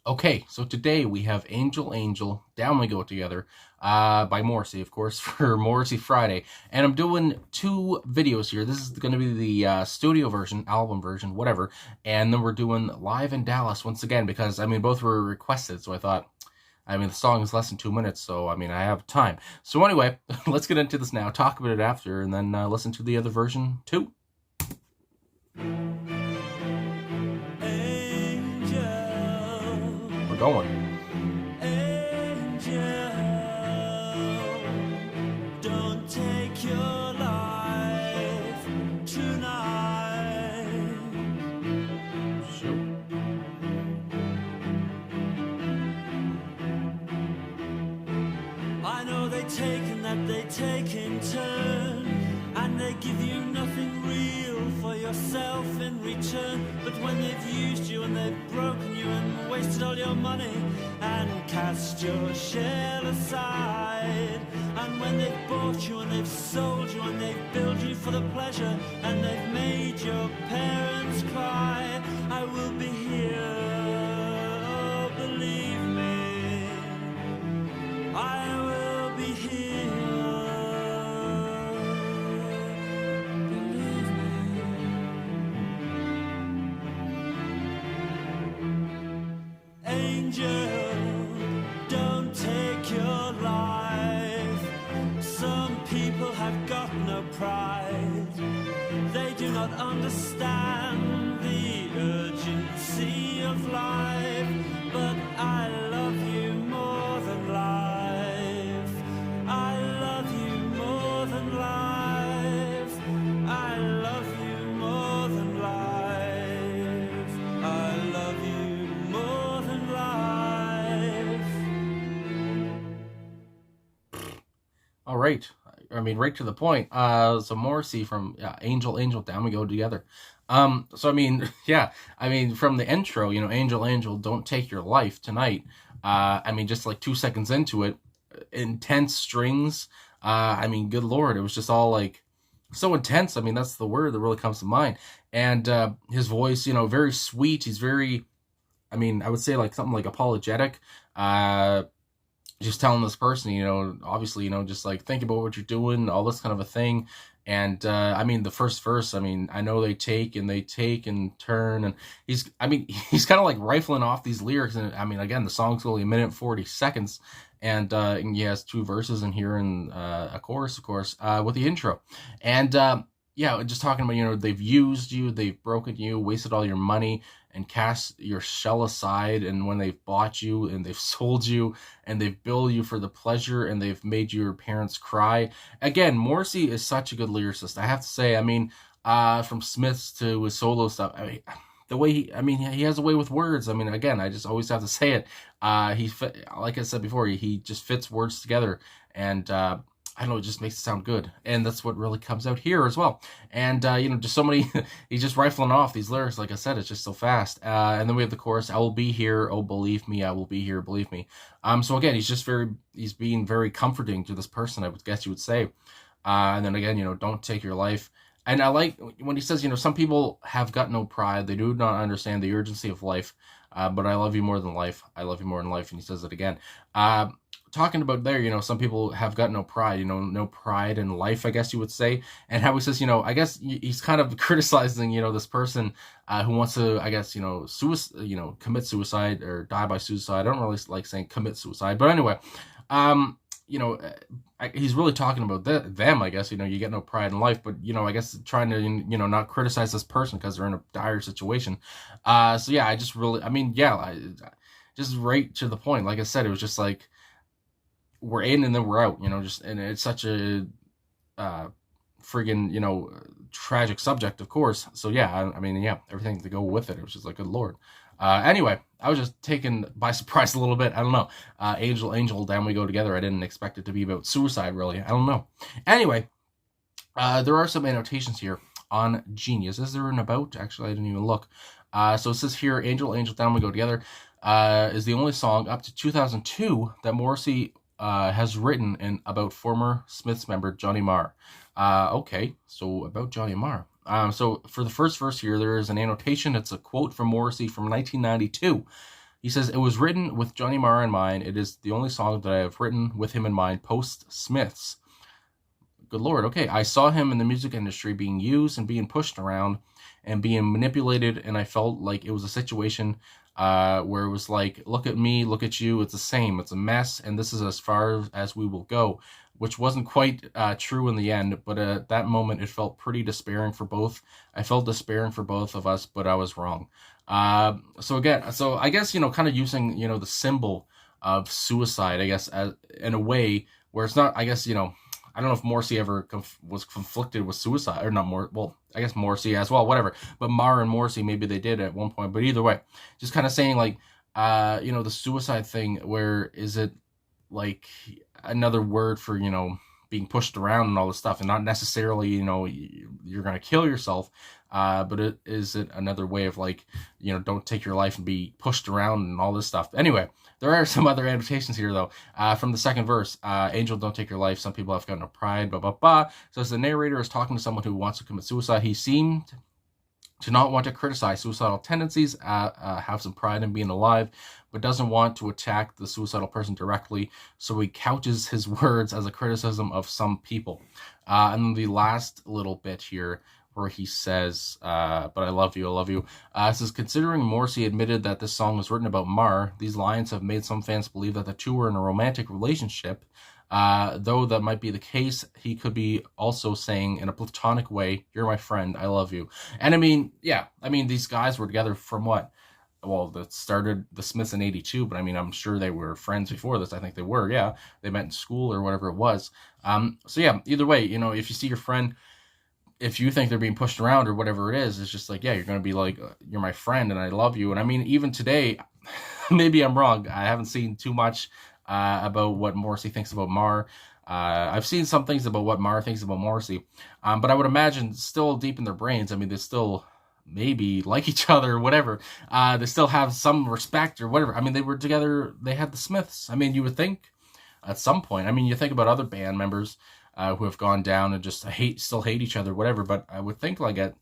Okay, so today we have Angel Angel, Down We Go Together, by Morrissey, of course, for Morrissey Friday. And I'm doing two videos here. This is going to be the studio version, album version, whatever. And then we're doing live in Dallas once again because, both were requested. So I thought, the song is less than 2 minutes, so, I have time. So anyway, let's get into this now, talk about it after, and then listen to the other version too. We're going. They take in turn, and they give you nothing real for yourself in return. But when they've used you and they've broken you and wasted all your money and cast your shell aside, and when they've bought you and they've sold you and they've billed you for the pleasure and they've made your parents cry, I will be here, oh, believe me, I will be here. Don't take your life. Some people have got no pride. They do not understand the urgency of life. But I love you more than life. I love you more than life. I love you more than life. I love you more than life. All right. Right to the point. So Morrissey from Angel, Angel, Down We Go Together. From the intro, Angel, Angel, don't take your life tonight. Just like 2 seconds into it, intense strings. Good Lord, it was just all like so intense. That's the word that really comes to mind. And his voice, very sweet. He's very, I would say like something like apologetic. Just telling this person, obviously, just like think about what you're doing, all this kind of a thing. And the first verse, I know they take and turn, and he's kind of like rifling off these lyrics. And again, the song's only 1 minute 40 seconds, and he has two verses in here and a chorus, of course, with the intro. And just talking about, they've used you, they've broken you, wasted all your money, and cast your shell aside. And when they've bought you and they've sold you and they've billed you for the pleasure and they've made your parents cry. Again, Morrissey is such a good lyricist, I have to say. From Smiths to his solo stuff, the way he has a way with words. Again, I just always have to say it. Like I said before, he just fits words together, and I don't know, it just makes it sound good. And that's what really comes out here as well. And, just so many, he's just rifling off these lyrics. Like I said, it's just so fast. And then we have the chorus, I will be here. Oh, believe me, I will be here. Believe me. So again, he's being very comforting to this person, I would guess you would say. And then again, don't take your life. And I like when he says, some people have got no pride. They do not understand the urgency of life. But I love you more than life. I love you more than life. And he says it again. Talking about there, some people have got no pride, no pride in life, I guess you would say. And how he says, I guess he's kind of criticizing, this person who wants to, I guess, commit suicide or die by suicide. I don't really like saying commit suicide, but anyway, he's really talking about them, I guess. You get no pride in life, but I guess trying to not criticize this person because they're in a dire situation. I just really, just right to the point. Like I said, it was just like we're in and then we're out. And it's such a friggin' tragic subject, of course. So everything to go with it. It was just like, good Lord. Anyway, I was just taken by surprise a little bit. I don't know. Angel, Angel, Down We Go Together. I didn't expect it to be about suicide, really. I don't know. Anyway, there are some annotations here on Genius. Is there an about? Actually, I didn't even look. So it says here, Angel, Angel, Down We Go Together is the only song up to 2002 that Morrissey has written about former Smiths member Johnny Marr. Okay, so about Johnny Marr. So for the first verse here, there is an annotation. It's a quote from Morrissey from 1992. He says, it was written with Johnny Marr in mind. It is the only song that I have written with him in mind post Smiths. Good Lord. Okay, I saw him in the music industry being used and being pushed around and being manipulated, and I felt like it was a situation where it was like, look at me, look at you, it's the same, it's a mess, and this is as far as we will go, which wasn't quite true in the end, but at that moment it felt pretty despairing for both. I felt despairing for both of us, but I was wrong. So I guess, kind of using, the symbol of suicide, I guess, as, in a way where it's not, I guess, I don't know if Morrissey ever was conflicted with suicide, or not more. Well, I guess Morrissey as well, whatever. But Marr and Morrissey, maybe they did at one point. But either way, just kind of saying like, the suicide thing. Where is it like another word for being pushed around and all this stuff, and not necessarily you're gonna kill yourself, but is it another way of like don't take your life and be pushed around and all this stuff. Anyway, there are some other annotations here though. From the second verse, Angel, don't take your life. Some people have gotten a pride, blah blah blah. So as the narrator is talking to someone who wants to commit suicide, he seemed to not want to criticize suicidal tendencies, have some pride in being alive, but doesn't want to attack the suicidal person directly, so he couches his words as a criticism of some people. And then the last little bit here, where he says, but I love you, I love you. It says, considering Morrissey admitted that this song was written about Marr, these lines have made some fans believe that the two were in a romantic relationship. Though that might be the case, he could be also saying in a platonic way, you're my friend, I love you. And I mean, yeah, these guys were together from what? Well, that started the Smiths in 82, but I'm sure they were friends before this. I think they were, yeah. They met in school or whatever it was. So yeah, either way, if you see your friend, if you think they're being pushed around or whatever it is, it's just like, yeah, you're going to be like, you're my friend and I love you. And even today, maybe I'm wrong. I haven't seen too much about what Morrissey thinks about Marr. I've seen some things about what Marr thinks about Morrissey. But I would imagine still deep in their brains, they still maybe like each other or whatever. They still have some respect or whatever. They were together. They had the Smiths. You would think at some point. You think about other band members who have gone down and just still hate each other, whatever. But I would think like there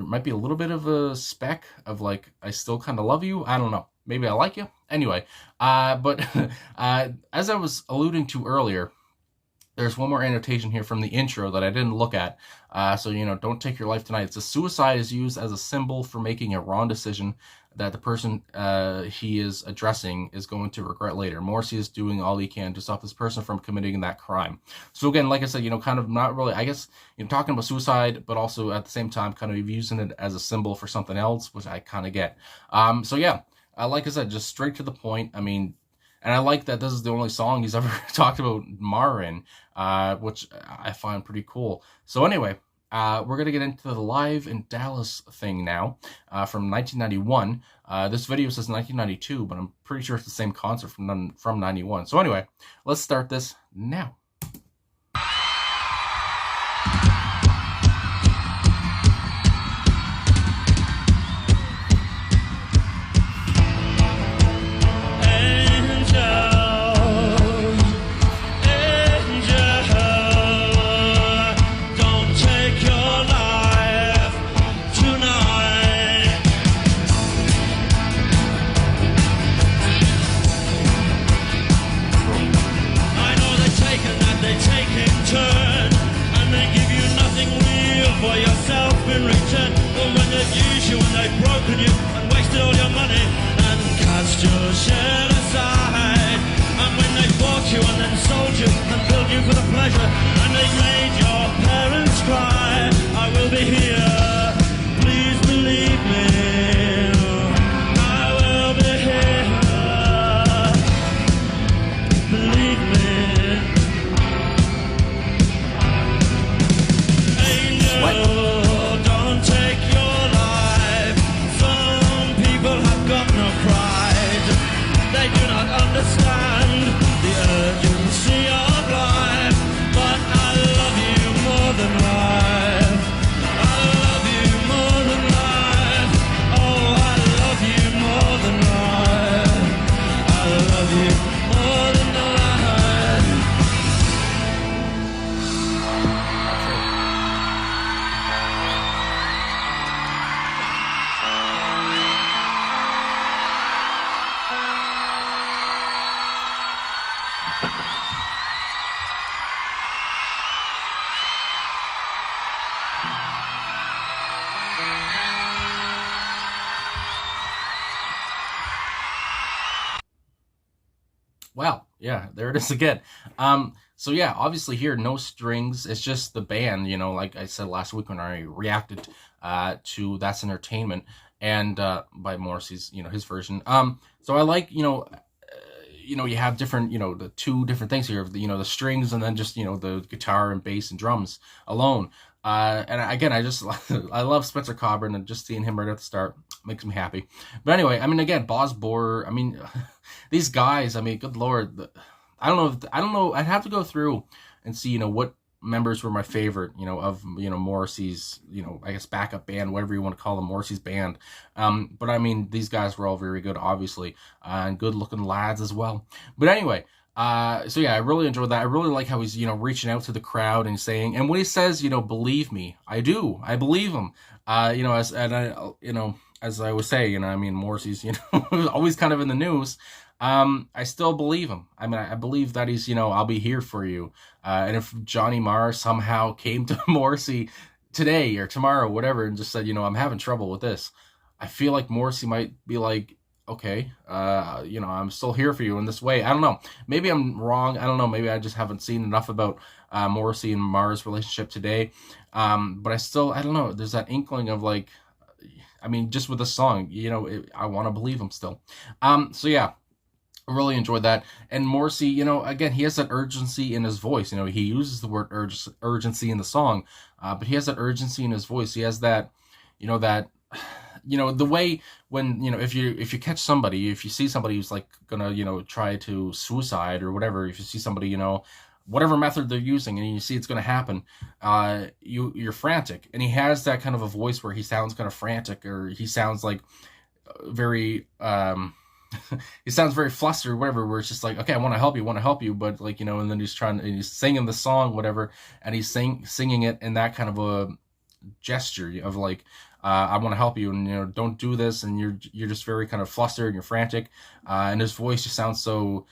might be a little bit of a speck of like, I still kind of love you. I don't know. Maybe I like you. Anyway, but as I was alluding to earlier, there's one more annotation here from the intro that I didn't look at. So, don't take your life tonight. It says, suicide is used as a symbol for making a wrong decision that the person he is addressing is going to regret later. Morrissey is doing all he can to stop this person from committing that crime. So again, like I said, kind of not really, I guess, talking about suicide, but also at the same time kind of using it as a symbol for something else, which I kind of get. So yeah, like I said, just straight to the point. And I like that this is the only song he's ever talked about Marr in, which I find pretty cool. So anyway, we're going to get into the Live in Dallas thing now, from 1991. This video says 1992, but I'm pretty sure it's the same concert from 91. So anyway, let's start this now. Wow, yeah, there it is again. So yeah, obviously here no strings. It's just the band. Like I said last week when I reacted to "That's Entertainment" and by Morrissey's, his version. So I like, you have different, the two different things here, the strings and then just, the guitar and bass and drums alone. And again, I just I love Spencer Coburn, and just seeing him right at the start makes me happy. But anyway, I mean, again, Boz Borer. I mean, these guys. I mean, good lord, I don't know. I don't know. I'd have to go through and see, what members were my favorite, of Morrissey's, I guess backup band, whatever you want to call them, Morrissey's band. But I mean, these guys were all very good, obviously, and good looking lads as well. But anyway. So yeah, I really enjoyed that. I really like how he's, reaching out to the crowd and saying, and when he says, believe me, I do, I believe him. As I was saying, I mean, Morrissey's, always kind of in the news. I still believe him. I mean, I believe that he's, I'll be here for you. And if Johnny Marr somehow came to Morrissey today or tomorrow, whatever, and just said, I'm having trouble with this, I feel like Morrissey might be like, okay, I'm still here for you in this way. I don't know. Maybe I'm wrong. I don't know. Maybe I just haven't seen enough about Morrissey and Marr's relationship today. But I don't know. There's that inkling of like, I mean, just with the song, I want to believe him still. So yeah. I really enjoyed that. And Morrissey, again, he has that urgency in his voice. He uses the word urgency in the song, but he has that urgency in his voice. He has that, the way when, if you catch somebody, if you see somebody who's like gonna, try to suicide or whatever, if you see somebody, whatever method they're using and you see it's gonna happen, you're frantic. And he has that kind of a voice where he sounds kind of frantic, or he sounds like very, he sounds very flustered or whatever, where it's just like, okay, I want to help you, but like, and then he's singing the song, whatever, and he's singing it in that kind of a gesture of like, I want to help you, and don't do this, and you're just very kind of flustered and you're frantic, and his voice just sounds so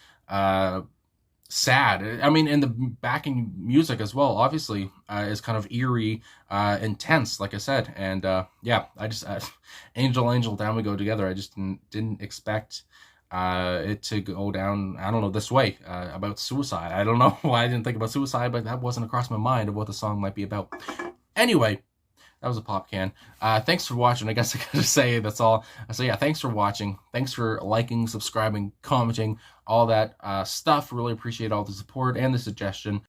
sad. I mean, and the backing music as well, obviously, is kind of eerie, intense, like I said, and yeah, Angel, Angel, Down We Go Together. I just didn't expect it to go down, I don't know, this way, about suicide. I don't know why I didn't think about suicide, but that wasn't across my mind of what the song might be about. Anyway, that was a pop can. Thanks for watching. I guess I gotta say that's all. So yeah, thanks for watching. Thanks for liking, subscribing, commenting, all that stuff. Really appreciate all the support and the suggestion.